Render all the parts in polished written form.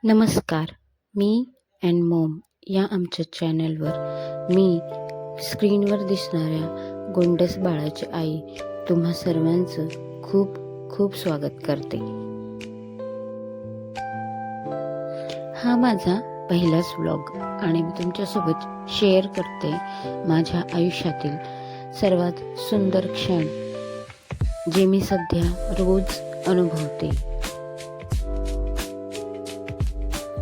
नमस्कार. मी and Maugham या आमच्या चॅनलवर मी स्क्रीनवर दिसणाऱ्या गोंडस बाळाची आई तुम्हा सर्वांचं खूप खूप स्वागत करते. हा माझा पहिलाच व्लॉग आणि मी तुमच्यासोबत शेअर करते माझ्या आयुष्यातील सर्वात सुंदर क्षण जे मी सध्या रोज अनुभवते.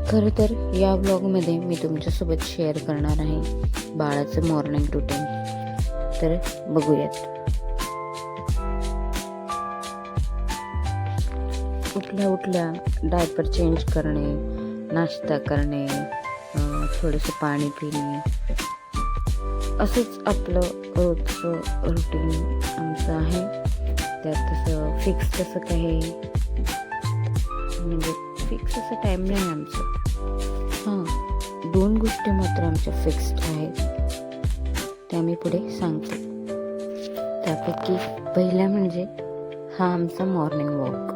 खरं तर या व्लॉगमध्ये मी तुमच्यासोबत शेअर करणार आहे बाळाचं मॉर्निंग रुटीन. तर बघूयात. उठल्या डायपर चेंज करणे, नाश्ता करणे, थोडंसं पाणी पिणे, असंच आपलं रोजचं रुटीन आमचं आहे. त्यात तसं फिक्स तसं काही म्हणजे फिक्स असं टाईम नाही आमचं. हां, 2 गोष्टी मात्र आमच्या फिक्स्ड आहेत, त्या मी पुढे सांगते. त्यापैकी पहिला म्हणजे हा आमचा मॉर्निंग वॉक.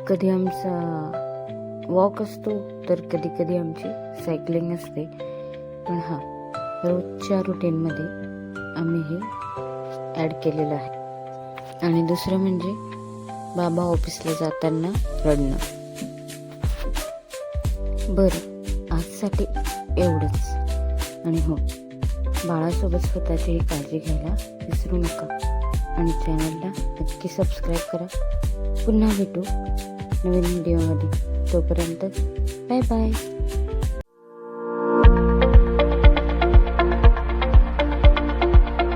कधी आमचा वॉक असतो तर कधी कधी आमची सायकलिंग असते. पण हां, रोजच्या रुटीनमध्ये आम्ही हे ॲड केलेलं आहे. आणि दुसरं म्हणजे बाबा ऑफिसला जाताना रडणं. बरं, आजसाठी एवढंच. आणि हो, बाळासोबत स्वतःची काळजी घ्यायला विसरू नका आणि चॅनलला नक्की सबस्क्राईब करा. पुन्हा भेटू नवीन व्हिडिओमध्ये. तोपर्यंत बाय बाय.